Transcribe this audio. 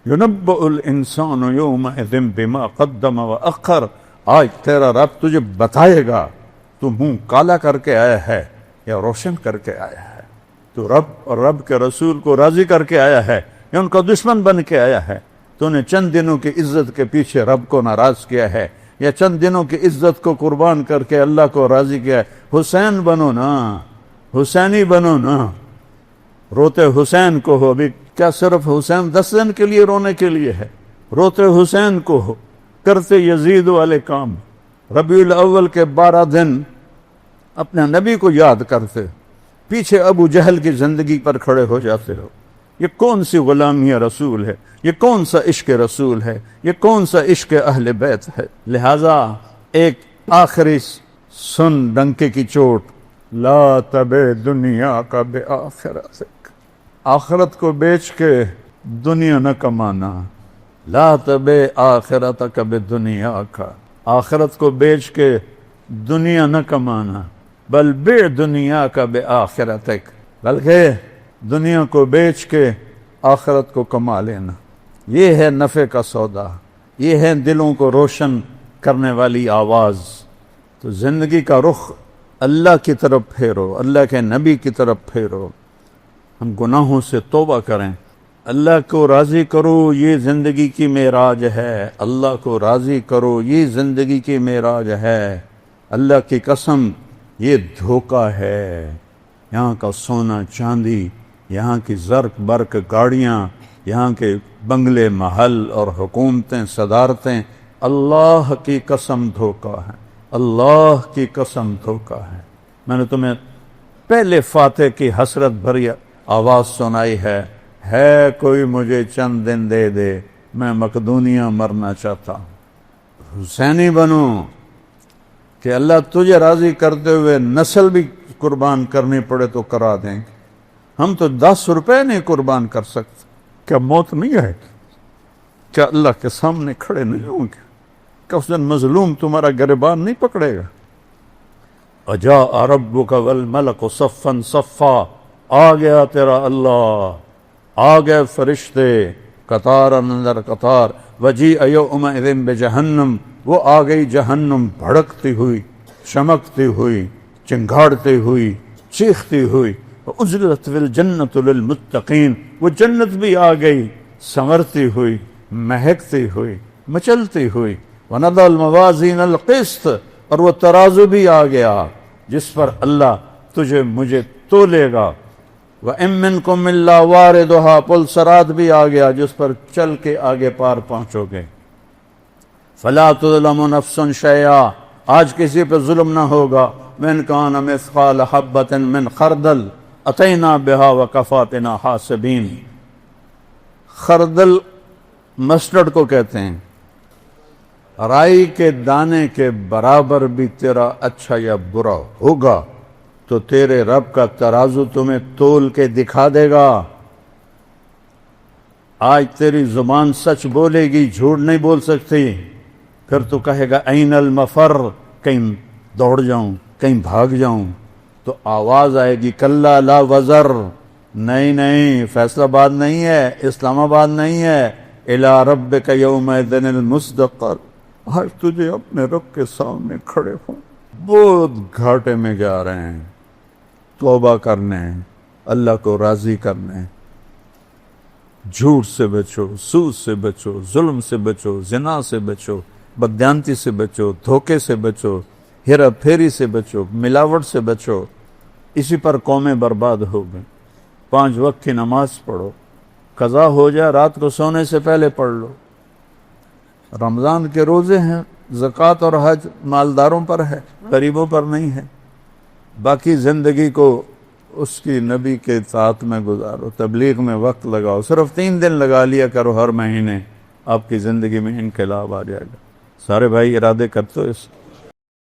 يُنَبَّأُ الْإِنسَانُ يَوْمَئِذٍ بِمَا قَدَّمَ وَأَخَّرَ، آج تیرا رب تجھے بتائے گا تو منہ کالا کر کے آیا ہے یا روشن کر کے آیا ہے، تو رب اور رب کے رسول کو راضی کر کے آیا ہے یا ان کا دشمن بن کے آیا ہے، تو نے چند دنوں کی عزت کے پیچھے رب کو ناراض کیا ہے یا چند دنوں کی عزت کو قربان کر کے اللہ کو راضی کیا ہے۔ حسین بنو نا، حسینی بنو نا، روتے حسین کو ہو۔ ابھی کیا صرف حسین 10 دن کے لیے رونے کے لیے ہے؟ روتے حسین کو ہو، کرتے یزید والے کام، ربیع الاول کے 12 دن اپنے نبی کو یاد کرتے، پیچھے ابو جہل کی زندگی پر کھڑے ہو جاتے ہو۔ یہ کون سی غلامی رسول ہے؟ یہ کون سا عشق رسول ہے؟ یہ کون سا عشق اہل بیت ہے؟ لہٰذا ایک آخری سن ڈنکے کی چوٹ، لا تبع دنیا کا بآخرتک، آخرت کو بیچ کے دنیا نہ کمانا، لا تبع آخرتک بدنیا کا، آخرت کو بیچ کے دنیا نہ کمانا، بل بع دنیا کا بآخرتک، بلکہ دنیا کو بیچ کے آخرت کو کما لینا۔ یہ ہے نفع کا سودا، یہ ہے دلوں کو روشن کرنے والی آواز۔ تو زندگی کا رخ اللہ کی طرف پھیرو، اللہ کے نبی کی طرف پھیرو، ہم گناہوں سے توبہ کریں، اللہ کو راضی کرو، یہ زندگی کی معراج ہے، اللہ کو راضی کرو، یہ زندگی کی معراج ہے۔ اللہ کی قسم یہ دھوکہ ہے، یہاں کا سونا چاندی، یہاں کی زرق برق گاڑیاں، یہاں کے بنگلے محل اور حکومتیں صدارتیں، اللہ کی قسم دھوکہ ہے، اللہ کی قسم دھوکہ ہے۔ میں نے تمہیں پہلے فاتح کی حسرت بھری آواز سنائی ہے کوئی مجھے چند دن دے دے، میں مقدونیہ مرنا چاہتا ہوں۔ حسینی بنو کہ اللہ تجھے راضی کرتے ہوئے نسل بھی قربان کرنی پڑے تو کرا دیں گے۔ ہم تو 10 روپے نہیں قربان کر سکتے، کیا موت نہیں آئے گی؟ کیا اللہ کے سامنے کھڑے نہیں ہوں گے؟ کیا اس دن مظلوم تمہارا گریبان نہیں پکڑے گا؟ وجاء ربک والملک صفا صفا، آ گیا تیرا اللہ، آ گئے فرشتے قطار اندر قطار، وجیء یومئذ بجہنم، وہ آ گئی جہنم بھڑکتی ہوئی، چمکتی ہوئی، چنگھاڑتی ہوئی، چیختی ہوئی، وَأُزْلِفَتِ الْجَنَّةُ لِلْمُتَّقِينَ، وہ جنت بھی آ گئی سنورتی ہوئی، مہکتی ہوئی، مچلتی ہوئی، وَنَضَعَ الْمَوَازِينَ الْقِسْطَ، اور وہ ترازو بھی آ گیا جس پر اللہ تجھے مجھے تولے گا، وَإِن مِّنكُمْ إِلَّا وَارِدُهَا، پل صراط بھی آ گیا جس پر چل کے آگے پار پہنچو گے۔ فَلَا تُظْلَمُ نَفْسٌ شَيْئًا، آج کسی پہ ظلم نہ ہوگا، وَإِن كَانَ مِثْقَالَ حَبَّةٍ مِّنْ خَرْدَلٍ أَتَيْنَا بِهَا وَكَفَىٰ بِنَا حَاسِبِينَ۔ خردل مسٹرڈ کو کہتے ہیں، رائی کے دانے کے برابر بھی تیرا اچھا یا برا ہوگا تو تیرے رب کا ترازو تمہیں تول کے دکھا دے گا۔ آج تیری زبان سچ بولے گی، جھوٹ نہیں بول سکتی، پھر تو کہے گا این المفر، کہیں دوڑ جاؤں، کہیں بھاگ جاؤں، تو آواز آئے گی کلا لا وزر، نہیں فیصلہ آباد نہیں ہے، اسلام آباد نہیں ہے، الی ربک یومئذ المستقر، آج تجھے اپنے رب کے سامنے کھڑے ہوں، بہت گھاٹے میں جا رہے ہیں، توبہ کرنے، اللہ کو راضی کرنے، جھوٹ سے بچو، سود سے بچو، ظلم سے بچو، زنا سے بچو، بددیانتی سے بچو، دھوکے سے بچو، ہیرا پھیری سے بچو، ملاوٹ سے بچو، اسی پر قومیں برباد ہو گئیں۔ 5 وقت کی نماز پڑھو، قضا ہو جائے رات کو سونے سے پہلے پڑھ لو، رمضان کے روزے ہیں، زکوٰۃ اور حج مالداروں پر ہے، غریبوں پر نہیں ہے۔ باقی زندگی کو اس کی نبی کے ساتھ میں گزارو، تبلیغ میں وقت لگاؤ، صرف 3 دن لگا لیا کرو ہر مہینے، آپ کی زندگی میں انقلاب آ جائے گا۔ سارے بھائی ارادے کرتے ہو اس